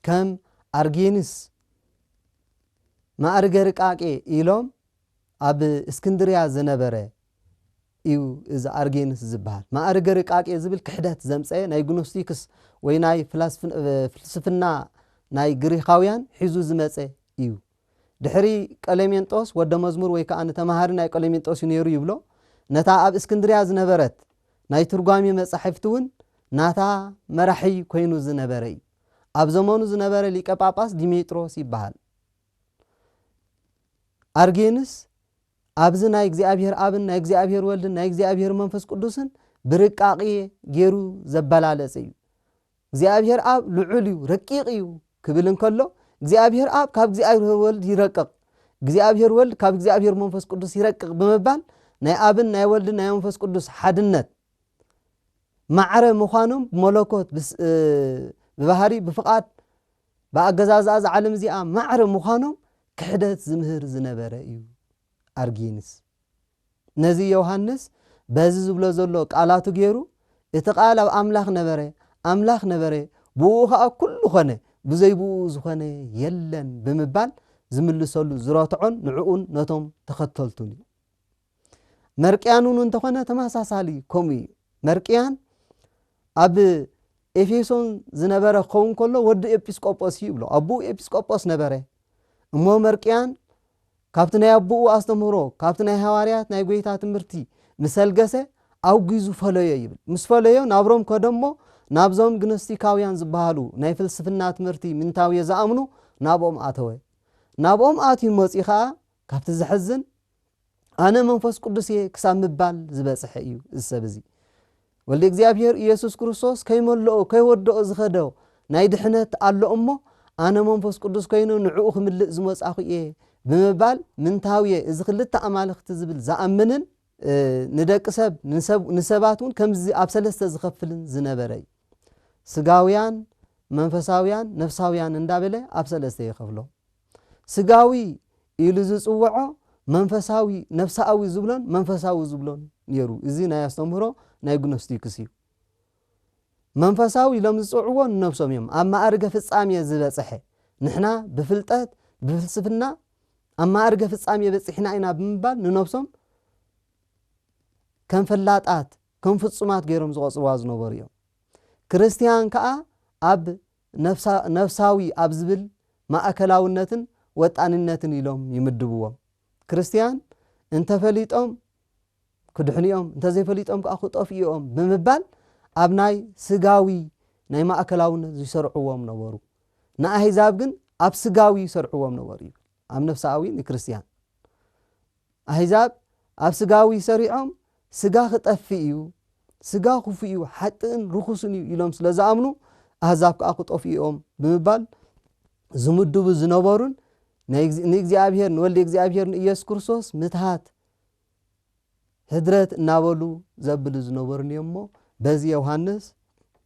ከም አርጌንስ ማዕርገ ርቃቄ ኢሎም ኣብ እስክንድርያ ዝነበረ እዩ እዚ አርጌንስ ዝበሃል ማዕርገ ርቃቄ ዝብል ክሕደት ዘምፀየ ናይ ግኖስቲክስ ወይ ናይ ፍልስፍና ናይ ግሪካውያን ሒዙ ዝመፀ እዩ ድሕሪ ቀሌሜንጦስ ወደ መዝሙር ወይ ከዓ ተማሃሪ ናይ ቀሌሜንጦስ ነይሩ ይብሎ ነታ ኣብ እስክንድርያ ዝነበረት ናይ ትርጓሜ መጻሕፍቲውን ናታ መራሒ ኮይኑ ዝነበረ እዩ ኣብ ዘመኑ ዝነበረ ሊቀ ጳጳስ ዲሜጥሮስ ይበሃል አርጌንስ ኣብዚ ናይ እግዚአብሔር አብን ናይ እግዚአብሔር ወልድን ናይ እግዚአብሔር መንፈስ ቅዱስን ብርቃቂ ገይሩ ዘበላለጽ እዩ እግዚአብሔር አብ ልዑል እዩ ረቂቅ እዩ ክብል እንከሎ እግዚአብሔር አብ ካብ እግዚአብሔር ወልድ ይረቅቅ እግዚአብሔር ወልድ ካብ እግዚአብሔር መንፈስ ቅዱስ ይረቅቅ በመባል ናይ አብን ናይ ወልድን ናይ መንፈስ ቅዱስ ሓድነት ማዕረ ምዃኖም መለኮት በባህሪ በፍቃድ በአገዛዛዝ ዓለም እዚኣ ማዕረ ምዃኖም ክሕደት ዝምህር ዝነበረ እዩ አርጌንስ ነዚ ዮሐንስ በዚ ዝብሎ ዘሎ ቃላቱ ገይሩ እቲ ቃል ኣብ አምላኽ ነበረ ብኡ ከዓ ኩሉ ኾነ ብዘይብኡ ዝኾነ የለን ብምባል ዝምልሰሉ ዝረትዖን ንዕኡን ነቶም ተኸተልቱን መርቅያኑን እንተኾነ ተመሳሳሊ ከምኡ መርቅያን ኣብ ኤፌሶን ዝነበረ ኸውን ከሎ ወዲ ኤጲስቆጶስ ይብሎ አቡ ኤጲስቆጶስ ነበረ እሞ መርቅያን ካብቲ ናይ አቡኡ አስተምህሮ ካብቲ ናይ ሐዋርያት ናይ ጎይታ ትምህርቲ ምሰልገሰ አውጊዙ ፈለየ ይብል ምስ ፈለየ ናብሮም ከደሞ ናብዞም ግኖስቲካውያን ዝበሃሉ ናይ ፍልስፍና ትምህርቲ ምንታውየ ዝኣምኑ ናብኦም ኣተወ ናብኦም ኣትዩ መፂኻ ካብቲ ዝሕዝን ኣነ መንፈስ ቅዱስ ክሳብ ምባል ዝበጽሐ እዩ ዝሰብ እዚ ወልዲ እግዚአብሔር ኢየሱስ ክርስቶስ ከይመልኦ ከይወድኦ ዝኸደ ናይ ድሕነት ኣሎ እሞ ኣነ መንፈስ ቅዱስ ኮይኑ ንዕኡ ክምልእ ዝመጻኹ እየ ብምባል ምንታውየ እዚ ክልተ ኣማልኽቲ ዝብል ዝኣምንን ንደቂ ሰብ ንሰባት እውን ከምዚ ኣብ ሰለስተ ዝኸፍልን ዝነበረ ስጋውያን መንፈሳውያን ነፍሳውያን እንዳበለ ኣብ ሰለስተ ይኸፍሎም ስጋዊ ኢሉ ዝጽውዖ መንፈሳዊ ነፍሳዊ ዝብሎን መንፈሳዊ ዝብሎን ነይሩ እዚ ናይ ኣስተምህሮ ናይ ግኖስቲክስ እዩ መንፈሳዊ ሎም ዝጽውዕዎ ነፍሶም እዮም ኣብ ማዕርገ ፍጻሜ ዝበጽሐ ንሕና ብፍልጠት ብፍልስፍና ኣብ ማዕርገ ፍጻሜ በጽሕና ኢና ብምባል ንነፍሶም ከም ፈላጣት ከም ፍጹማት ገይሮም ዝቆጽርዋ ዝነበሩ እዮም ክርስቲያን ከዓ ኣብ ነፍሳዊ ኣብ ዝብል ማእከላውነትን ወጣንነትን ኢሎም ይምድብዎም ክርስቲያን እንተፈሊጦም ክድሕንዮም እንተዘይፈሊጦም ከዓ ክጠፍኦም ብምባል ኣብ ናይ ስጋዊ ናይ ማእከላውነት ዝሰርዕዎም ነበሩ ንኣሕዛብ ግን ኣብ ስጋዊ ይሰርዕዎም ነበሩ ኣብ ነፍሳዊ ንክርስቲያን ኣሕዛብ ኣብ ስጋዊ ሰሪዖም ስጋ ክጠፊ እዩ ስጋ ክፉ እዩ ሓጥን ርኩስን እዩ ኢሎም ስለ ዝኣምኑ ኣሕዛብ ከዓ ክጠፍኦም ብምባል ዝምድቡ ዝነበሩን ንእግዚአብሔር ንወልዲ እግዚአብሔር ንኢየሱስ ክርስቶስ ምትሃት ህድረት እናበሉ ዘብሉ ዝነበሩን እሞ በዚ ዮሐንስ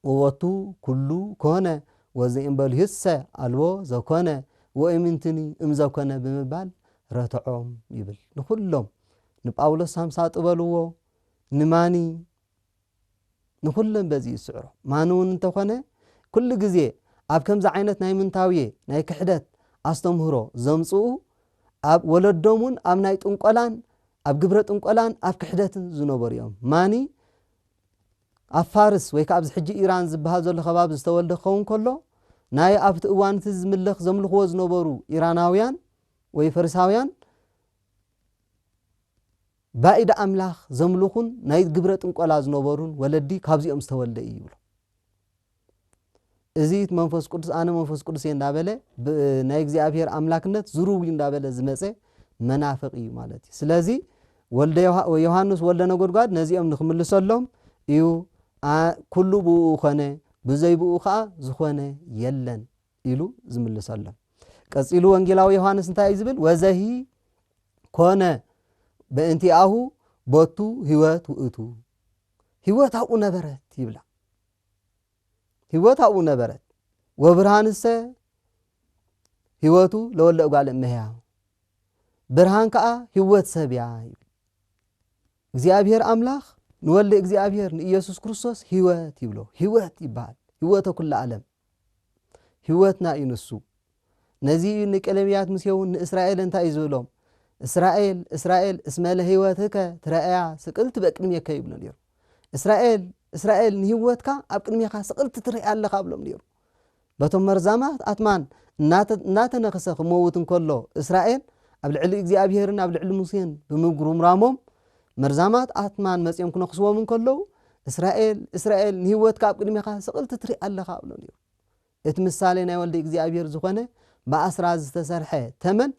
ወወቱ ኩሉ ኮነ ወዘእምበሉ ህሰ አልቦ ዘኮነ ወእምንትኒ እምዘኮነ ብምባል ረትዖም ይብል ንኩሎም ንጳውሎስ ሳምሳ ጥበልዎ ንማኒ ንኩሎም በዚ ይስዕሮ ማንውን እንተኾነ ኩሉ ግዜ ኣብ ከምዚ ዓይነት ናይ ምንታውየ ናይ ክሕደት ኣስተምህሮ ዘምጽኡ ኣብ ወለዶሙን ኣብ ናይ ጥንቆላን ኣብ ግብረ ጥንቆላን ኣብ ክሕደትን ዝነበሩ እዮም ማኒ ኣብ ፋርስ ወይ ከዓ ኣብዚ ሕጂ ኢራን ዝበሃል ዘሎ ከባቢ ዝተወልደ ኸውን ከሎ ናይ ኣብቲ እዋን እቲ ዝምልኽ ዘምልኽዎ ዝነበሩ ኢራናውያን ወይ ፈሪሳውያን ባኢድ ኣምላኽ ዘምልኹን ናይ ግብረ ጥንቆላ ዝነበሩን ወለዲ ካብዚኦም ዝተወልደ እዩ ይብሉ እዚ መንፈስ ቅዱስ ኣነ መንፈስ ቅዱስ እንዳበለ ናይ እግዚአብሔር ኣምላክነት ዝሩብ እንዳበለ ዝመፀ መናፍቅ እዩ ማለት እዩ ስለዚ ወልደ ዮሐንስ ወልደ ነጎድጓድ ነዚኦም ንክምልሰሎም እዩ ኩሉ ብኡ ኮነ ብዘይብኡ ከዓ ዝኾነ የለን ኢሉ ዝምልሰሎም ቀፂሉ ወንጌላዊ ዮሐንስ እንታይ ዝብል ወዘሂ ኮነ በእንቲአሁ ቦቱ ህይወት ውእቱ ህይወት ኣብኡ ነበረት ይብላ ህይወት ኣብኡ ነበረት ወብርሃንሰ ህይወቱ ለወለ እጓል እመሕያ ብርሃን ከዓ ህይወት ሰብያ እግዚአብሔር አምላኽ ንወልደ እግዚአብሔር ንኢየሱስ ክርስቶስ ህይወት ይብሎ ህይወት ይባል ህይወት ኩሉ ዓለም ህይወትና ይንሱ ነዚ ንቀለምያት ምስየውን ንእስራኤል እንታይ ይዝብሎም እስራኤል እስራኤል እስመለ ህይወትከ ትረአያ ስቅልት በቅድሜከ ይብሎ ነይሩ እስራኤል እስራኤል ንህይወትካ ኣብ ቅድሜኻ ስቅልት ትርኢ ኣለኻ ብሎም ነይሩ በቶም መርዛማት ኣትማን እናተነኸሰ ክመውት እንከሎ እስራኤል ኣብ ልዕሊ እግዚአብሔርን ኣብ ልዕሊ ሙሴን ብምጉርምራሞም መርዛማት ኣትማን መጽኦም ክነኽስዎም እንከለው እስራኤል እስራኤል ንህይወትካ ኣብ ቅድሜኻ ስቅልት ትርኢ ኣለኻ ብሎም ነይሩ እቲ ምሳሌ ናይ ወልደ እግዚአብሔር ዝኾነ በኣስራ ዝተሰርሐ ተመን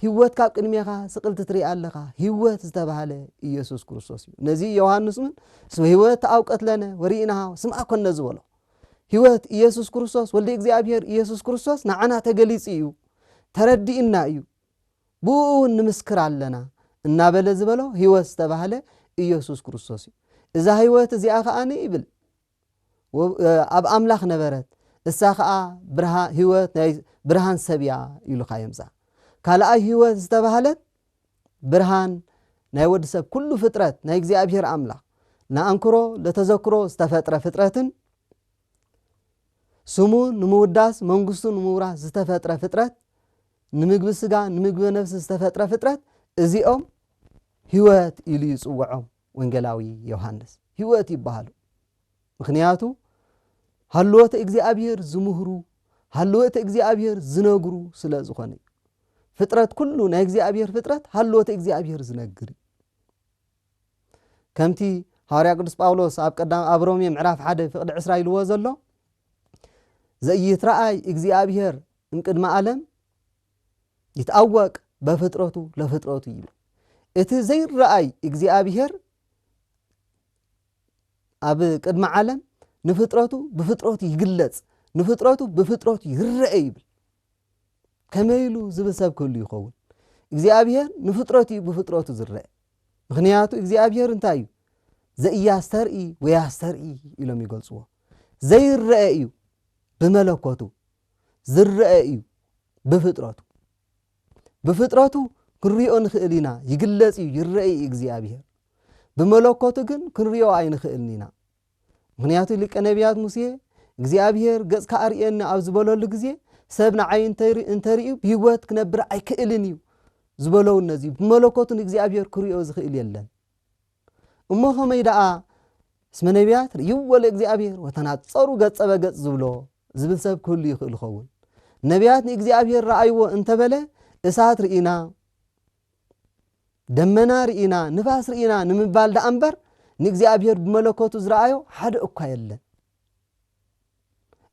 ህይወትካ ኣብ ቅድሜኻ ስቅልት ትርኢ ኣለኻ ህይወት ዝተባሃለ ኢየሱስ ክርስቶስ እዩ ነዚ ዮሐንስ ምን ስለ ህይወት ኣውቀት ለነ ወሪእናሃ ስምዓ ኮነ ዝበሎ ህይወት ኢየሱስ ክርስቶስ ወልደ እግዚአብሔር ኢየሱስ ክርስቶስ ንዓና ተገሊጽ እዩ ተረዲእና እዩ ብኡ ንምስክር ኣለና እናበለ ዝበሎ ህይወት ዝተባሃለ ኢየሱስ ክርስቶስ እዩ እዛ ህይወት እዚኣ ከዓኒ ይብል ኣብ ኣምላኽ ነበረት እሳ ከዓ ህይወት ናይ ብርሃን ሰብያ ኢሉ ካየምዛ ካልኣይ ህይወት ዝተባሃለት ብርሃን ናይ ወዲ ሰብ ኩሉ ፍጥረት ናይ እግዚአብሔር አምላኽ ንኣንክሮ ለተዘክሮ ዝተፈጥረ ፍጥረትን ስሙ ንምውዳስ መንግስቱ ንምውራስ ዝተፈጥረ ፍጥረት ንምግቢ ስጋ ንምግቢ ነፍሲ ዝተፈጥረ ፍጥረት እዚኦም ህይወት ኢሉ ይጽውዖም ወንጌላዊ ዮሐንስ ህይወት ይባሃሉ ምክንያቱ ሃልወተ እግዚአብሔር ዝምህሩ ሃልወተ እግዚአብሔር ዝነግሩ ስለ ዝኾነ ፍጥረት ኩሉ ናይ እግዚአብሔር ፍጥረት ሃልወተ እግዚአብሔር ዝነግር ከምቲ حواريا قدس باولوس أب رومي معراف حدا فقد إسرائيل وزلو زي يترأي إግዚአብሔር እንቅድመ ዓለም يتأوق بفطرته لفطرته يبل إت زي الرأي إግዚአብሔር أب قدم ዓለም نفطرته بفطرته يجلس نفطرته بفطرته يرأي يبل كما يلو زبسب كله يخون إግዚአብሔር نفطرته بفطرته زرأي مخنياته إግዚአብሔር انتايو زي يسترئي ويسترئي إلهم يقلصوه زي الرأي بملكوته زرأي بفطرته كريو نخئلنا يجلس يرأي إግዚአብሔር بملكوته جن كريو عين خئلنا مخنياته لك نبيات موسى إግዚአብሔር قص كأرينا أو زبلو لجزية سبنا عين انتريو بيوت كنبر أي كئلنيو زبلو النزي بملكوته إግዚአብሔር كريو زخئل يلن أمه ما يدعى اسم نبيات يول إግዚአብሔር وتناتصروا قص بقص زبلو زبل سب كل يخل خون نبيات إግዚአብሔር رأيوه انت بله إسات رئينا دمنا رئينا نفاس رئينا نمبال دا أنبر إግዚአብሔር بملكوته زرأيو حد أكا يلن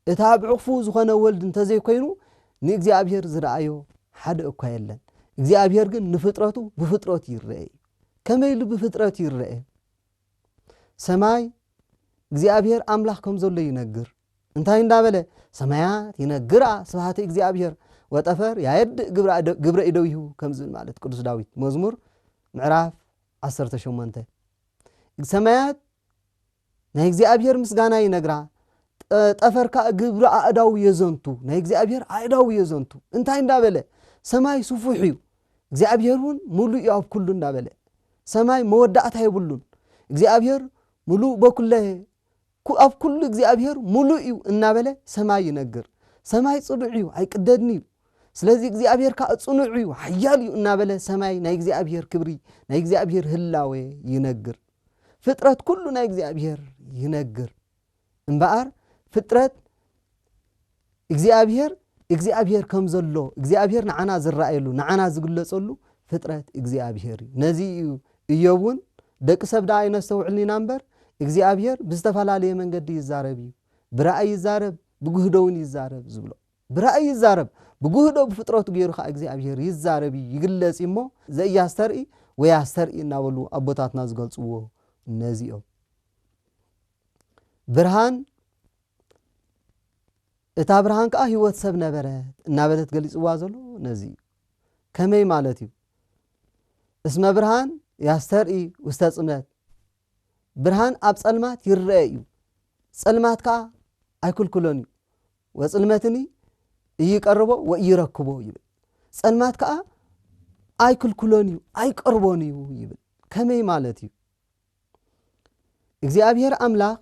اتاب عفو زخنا ولد انت زي كوينو إግዚአብሔር زرأيو حد أكا يلن إግዚአብሔር جن نفطرته بفطرته يرأي كما يلو بفطرته يرأي سماي إግዚአብሔር أملاحكم زولي ينقر انتهي اندابله سمايات ينقرأ سبحات إግዚአብሔር وطفر يعد قبر إدويه كمزل مالت قدس داويد مزمور معراف 18 سمايات نا إግዚአብሔር مسغانا ينقرأ طفر قبر أداو يزنتو نا إግዚአብሔር أداو يزنتو انتهي اندابله سماي سفوحيو إግዚአብሔርን ملو يعب كله اندابله سماي مودعتها يبلون إግዚአብሔር ملو بكله أب كل إግዚአብሔር ملؤ النابله سماي ينقر سماي صنعيو أي قددنيو سلازي إግዚአብሔር كأصنعيو حياليو النابله سماي نا إግዚአብሔር كبري نا إግዚአብሔር هلاوي ينقر فطرت كل نا إግዚአብሔር ينقر انبقر فطرت إግዚአብሔር كم زلو إግዚአብሔር نعنا زرأيلو نعنا زقلصلو فطرت إግዚአብሔር نزي يوون دق سبدا ينستوعلني نمبر إግዚአብሔር بستفعلاليه منقد يزارب برأي يزارب بجهدون يزارب زبلو برأي يزارب بجهدو بفطرته بيرخا إግዚአብሔር يزارب يجلس إمو زي يسترئي ويسترئي ناولو أبوتاتنا زقلصوه نزيو برهان اتا برهان كا هيوت سب نبرت نابلت قليص وازلو نزي كمي مالتي اسم برهان يسترئي واستصمت برهان أب صلمات يرأيو صلمات كا أيكل كلوني وصلمتني يقربو ويركبو يبل صلمات كا أيكل كلوني أيقربوني يبل كمي مالتي إግዚአብሔር أملاك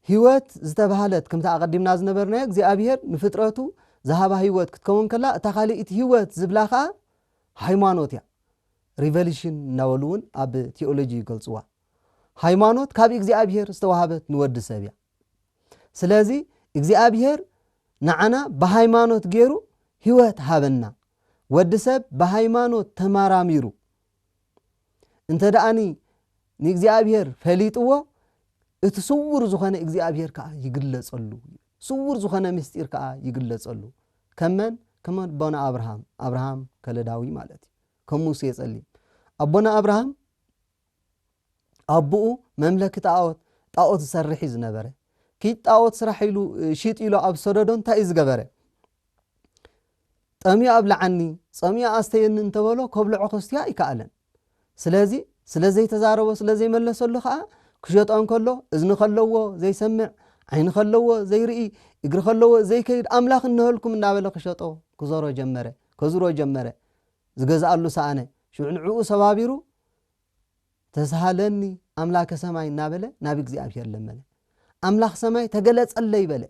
هيوت زتبهالت كم تقدمنا زنبرنا إግዚአብሔር نفطرته ذهب هيوت كتكون كلا تخاليت هيوت زبلاخا ሃይማኖትያ ሪቨሊሽን ናወሉን ኣብ ቴዎሎጂ ይገልጽዋ ሃይማኖት ካብ እግዚአብሔር ዝተዋሃበት ንወድ ሰብያ ስለዚ እግዚአብሔር ንዓና በሃይማኖት ገይሩ ህይወት ሃበና ወድ ሰብ በሃይማኖት ተማራሚሩ እንተ ዳአኒ ንእግዚአብሔር ፈሊጥዎ እቲ ስውር ዝኾነ እግዚአብሔር ከዓ ይግለጸሉ ስውር ዝኾነ ምስጢር ከዓ ይግለጸሉ ከመን ቦና አብርሃም ከለዳዊ ማለት ከሙሴ የጸልይ አቦና አብርሃም አቡኡ መምለክ ጣዖት ሰርሒ ዝነበረ ኪ ጣዖት ስራሒሉ ሽጢሉ ኣብ ሰዶዶን ታይ ዝገበረ ጠሚያ ኣብላዓኒ ጸሚያ አስተየን እንተበሎ ከብልዖ ክርስቲያ ይካአለን ስለዚህ ተዛረቦ ስለዚህ መለሰሉ ከዓ ክሸጣን ከሎ እዝን ከለዎ ዘይሰምዕ ዓይን ከለዎ ዘይርኢ እግር ከለዎ ዘይከይድ አምላኽ እንህልኩም እናበለ ክሸጦ ከዝሮ ጀመረ ዝገዛአሉ ሰአነ ሽዑንዑ ሰባቢሩ ተሳሃለኒ አምላከ ሰማይ እናበለ ናብ እግዚአብሔር ለመነ አምላኽ ሰማይ ተገለጸለይ በለ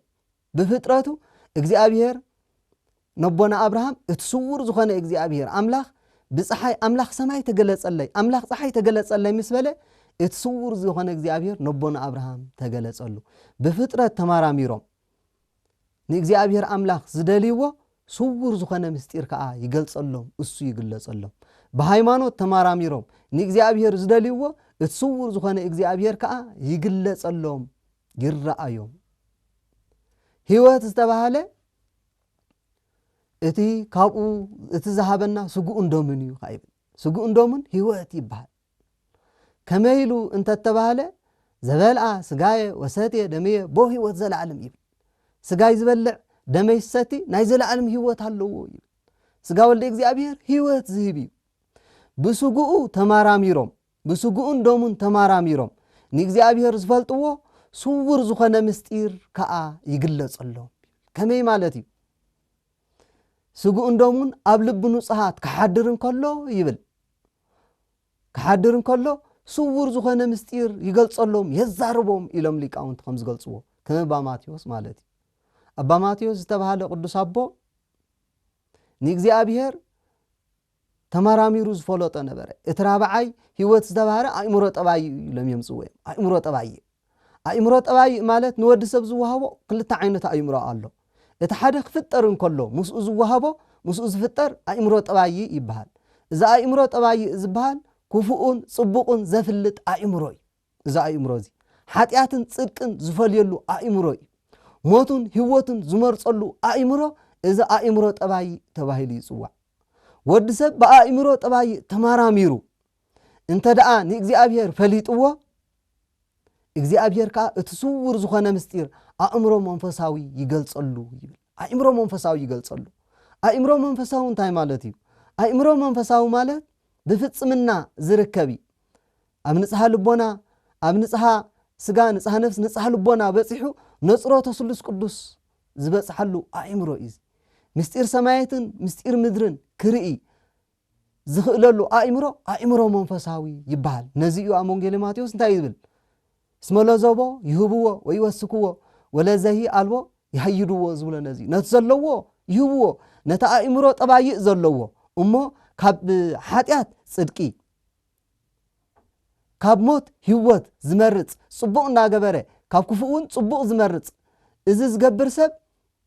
በፍጥረቱ እግዚአብሔር ነቦና አብርሃም እትስውር ዝኾነ እግዚአብሔር አምላኽ ብፀሐይ አምላኽ ሰማይ ተገለጸለይ አምላኽ ፀሐይ ተገለጸለይ ምስበለ እትስውር ዝኾነ እግዚአብሔር ነቦና አብርሃም ተገለጸሉ በፍጥረት ተማራሚሮም ንእግዚአብሔር አምላኽ ዝደልይዎ ስውር ዝኾነ ምስጢር ከዓ ይገልጸሎም እሱ ይግለጸሎም በሃይማኖት ተማራሚሮም ንእግዚአብሔር ዝደልይዎ እትስውር ዝኾነ እግዚኣብሔር ከዓ ይግለጸሎም ይረአዮም ህይወት ዝተባሃለ እቲ ካብኡ እቲ ዝሃበና ስጉኡ እንዶምን እዩ ኻይብል ስጉኡ እንዶምን ህይወት ይበሃል ከመይሉ እንተተባሃለ ዘበልዓ ስጋየ ወሰትየ ደመየ ቦ ህይወት ዘለዓለም ይብል ስጋይ ዝበልዕ ደመይ ሰቲ ናይ ዘለዓለም ህይወት ኣለዎ ይብል ስጋ ወልደ እግዚኣብሔር ህይወት ዝህብ እዩ ብስጉኡ ተማራሚሮም ብስጉኡ እንዶምን ተማራሚሮም ንእግዚኣብሔር ዝፈልጥዎ ስውር ዝኾነ ምስጢር ከዓ ይግለጸሎም ከመይ ማለት እዩ ስጉኡ እንዶምን ኣብ ልብ ንጹሃት ክሓድር እንከሎ ይብል ክሓድር እንከሎ ስውር ዝኾነ ምስጢር ይገልጸሎም የዛርቦም ኢሎም ሊቃውንት ከም ዝገልጽዎ ከም ኣባ ማቴዎስ ማለት እዩ ኣባ ማቴዎስ ዝተባሃለ ቅዱስ ኣቦ ንእግዚኣብሔር ተማራሚሩ ዝፈለጦ ነበረ እቲ ራብዓይ ህይወት ዝተባሃረ ኣእምሮ ጠባይ ኢሎም የምጽዎ ኣእምሮ ጠባይ ኣእምሮ ጠባይ ማለት ንወዲ ሰብ ዝወሃቦ ክልተ ዓይነት ኣእምሮ ኣሎ እቲ ሓደ ክፍጠር እንከሎ ምስኡ ዝወሃቦ ምስኡ ዝፍጠር ኣእምሮ ጠባይ ይበሃል እዚ ኣእምሮ ጠባይ ዝበሃል ክፉኡን ጽቡቕን ዘፍልጥ ኣእምሮ እዩ እዚ ኣእምሮ እዚ ሓጢያትን ጽድቅን ዝፈልየሉ ኣእምሮ እዩ ሞቱን ህይወቱን ዝመርጸሉ ኣእምሮ እዚ ኣእምሮ ጠባይ ተባሂሉ ይጽዋዕ ወዲ ሰብ ብኣእምሮ ጠባይ ተማራሚሩ እንተ ደኣ ንእግዚኣብሔር ፈሊጥዎ እግዚአብሔር ከዓ እቲ ስውር ዝኾነ ምስጢር ኣእምሮ መንፈሳዊ ይገልጸሉ ይብል ኣእምሮ መንፈሳዊ ይገልጸሉ ኣእምሮ መንፈሳዊ እንታይ ማለት እዩ ኣእምሮ መንፈሳዊ ማለት ብፍጽምና ዝርከብ ኣብ ንጽሃ ልቦና ኣብ ንጽሃ ስጋ ንጽሃ ነፍስ ንጽሃ ልቦና በጽሑ ነጽሮተ ስሉስ ቅዱስ ዝበጽሐሉ ኣእምሮ እዩ ምስጢር ሰማያትን ምስጢር ምድርን ክርኢ ዝኽእለሉ ኣእምሮ መንፈሳዊ ይበሃል ነዚኡ ኣብ ወንጌል ማቴዎስ እንታይ ይብል ስመሎ ዘቦ ይህብዎ ወይወስክዎ ወለዘሂ አልቦ ይሃይድዎ ዝብሎ ነዚ ነቲ ዘለዎ ይህብዎ ነቲ ኣእምሮ ጠባይ ዘለዎ እሞ ካብ ሓጢያት ጽድቂ ካብ ሞት ህይወት ዝመርጽ ጽቡቕ እናገበረ ካብ ክፉኡን ጽቡቕ ዝመርጽ እዚ ዝገብር ሰብ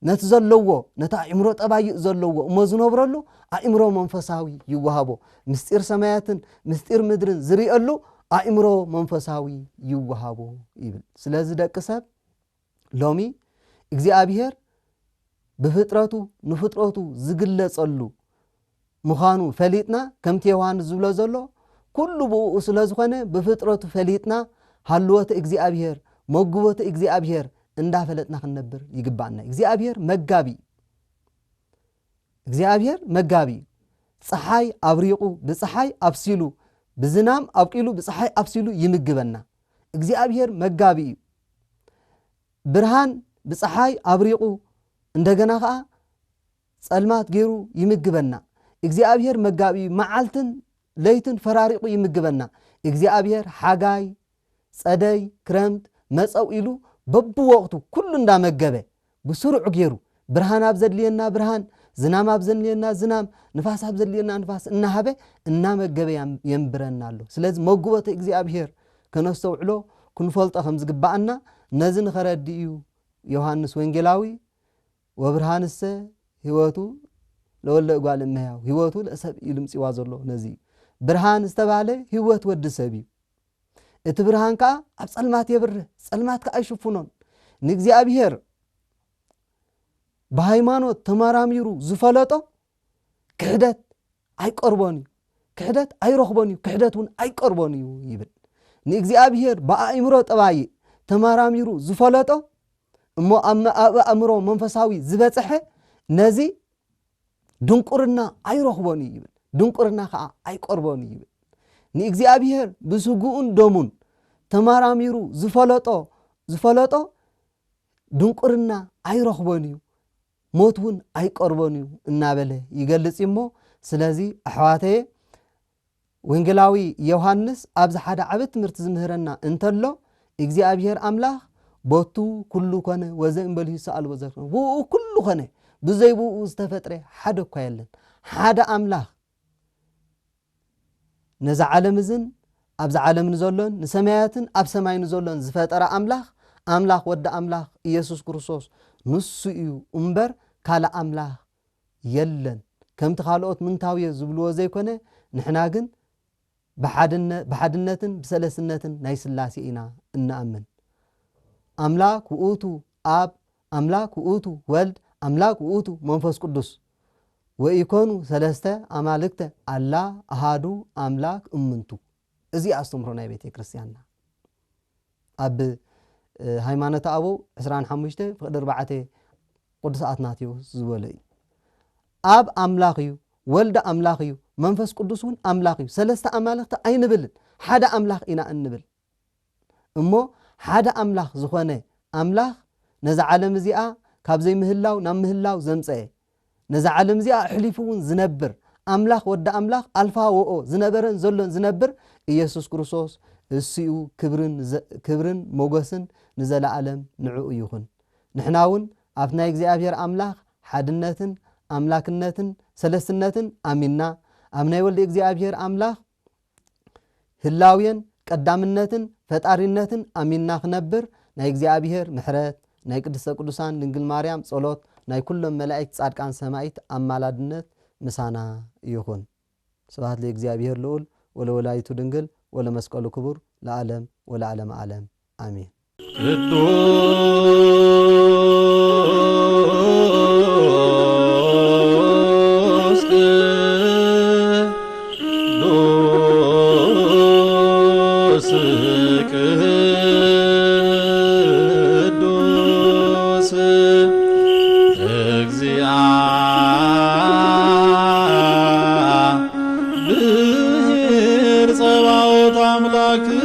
ነቲ ዘለዎ ነቲ ኣእምሮ ጠባይ ዘለዎ እሞ ዝነብረሉ ኣእምሮ መንፈሳዊ ይወሃቦ ምስጢር ሰማያትን ምስጢር ምድርን ዝሪእሉ ኣእምሮ መንፈሳዊ ይወሃቦ ይብል ስለዚ ደቂ ሰብ ሎሚ እግዚአብሔር ብፍጥረቱ ንፍጥረቱ ዝግለጸሉ ምዃኑ ፈሊጥና ከምቲ ዮሐንስ ዝብሎ ዘሎ ኩሉ ብኡ ስለ ዝኾነ ብፍጥረቱ ፈሊጥና ሃልወተ እግዚአብሔር መግቦተ እግዚአብሔር እንዳፈለጥና ክንነብር ይግባአና እግዚአብሔር መጋቢ ፀሐይ አብሪቁ በፀሐይ አብሲሉ በዝናም አብቂሉ በፀሐይ አብሲሉ ይምግበና እግዚአብሔር መጋቢ ብርሃን በፀሐይ አብሪቁ እንደገና ካ ጸልማት ገይሩ ይምግበና እግዚአብሔር መጋቢ መዓልትን ለይትን ፈራሪቁ ይምግበና እግዚአብሔር ሓጋይ ጸደይ ክረምት መጸው ኢሉ በብወቅቱ ኩሉ እንዳመገበ በስሩዕ ገይሩ ብርሃን አብዘልየና ብርሃን ዝናም አብዘልየና ዝናም ንፋስ አብዘልየና ንፋስ እናሃበ እናመገበ የምብረናሎ ስለዚህ መግቦተ እግዚአብሔር ከነስተውዕሎ ክንፈልጦ ከም ዝግባአና ነዚ ንኸረዲዩ ዮሐንስ ወንጌላዊ ወብርሃንሰ ህይወቱ ለወለ ጓል እመያው ህይወቱ ለሰብ ይልምጽዋ ዘሎ ነዚ ብርሃን ዝተባለ ህይወት ወዲ ሰብ እዩ እቲ ብርሃን ካ ኣብ ጸልማት የብርህ ጸልማት ካ አይሽፉኖን ንእግዚአብሔር በሃይማኖት ተማራሚሩ ዝፈለጦ ክህደት አይቀርቦን ክህደት አይረኽቦን ክህደቱን አይቀርቦን ይብል ንእግዚአብሔር በአእምሮ ጠባይ ተማራሚሩ ዝፈለጦ እሞ አእምሮ መንፈሳዊ ዝበጽሐ ነዚ ድንቁርና አይረኽቦን ይብል ድንቁርና ካ አይቀርቦን ይብል ንእግዚአብሔር ብስጉኡን ደሙን ተማራሚሩ ዝፈለጦ ድንቁርና አይረኽቦን ሞቱን አይቀርቦን እናበለ ይገልጽ እሞ ስለዚ አሕዋተየ ወንጌላዊ ዮሐንስ ኣብዚ ሓደ ዓበት ትምህርቲ ዝምህረና እንተሎ እግዚአብሔር አምላኽ ቦቱ ኩሉ ኮነ ወዘእምበል ይሰአል ወዘክነ ብኡ ኩሉ ኮነ ብዘይብኡ ዝተፈጥረ ሓደ እኳ የለን ሓደ አምላኽ ነዛ ዓለም እዝን ኣብዚ ዓለም ንዘሎን ንሰማያትን ኣብ ሰማይ ንዘሎን ዝፈጠረ አምላኽ ወዲ አምላኽ ኢየሱስ ክርስቶስ ንሱ እዩ እምበር ካለ አምላኽ የለን ከምቲ ካልኦት ምንታውየ ዝብልዎ ዘይኮነ ንሕና ግን بحدنتن بسلسنتن ناي سلاسي إنا إنأمن أملاك وؤتو آب أملاك وؤتو ولد أملاك وؤتو منفس قدس ويكونوا ثلاثة أمالكته الله أحد أملاك أمنتو إزي أستمرنا بيت كريستياننا أب هيمانة أبو عسران حمشته فقدر بعته قدس أتناتيو زولي أب أملاكيو ولد أملاكيو منفس قدسون أملاكيو ثلاثة أمالكته أين بلد حدا أملاك إنا أنبل أمو حدا أملاك زخانة أملاك نزع عالم زيئة كابزي مهلاو نام مهلاو زمسئ نزع عالم زيئة حليفون زنبر أملاك ود أملاك ألفا وأو زنبرن زلن زنبر إيسوس كريستوس السيو كبرن موغسن نزل عالم نعو يخن نحناون أفنا إغزيابير أملاك حدنتن أملاكنتن سلسنتن أمنا أمنا يولد إغزيابير أملاك هلاوين قدامنتن فتارينتن أمنا خنبر ناي إغزيابير محرات ناي قدس قدسان دنجل مريم صلوت ناي كل ملائكة صادقان سمايت أمالادنت مسانا يخن سبحان لإغزيابير لول ولا ولايتو دنجل ولا مسقال كبر لعالم ولا عالم عالم آمين أملاك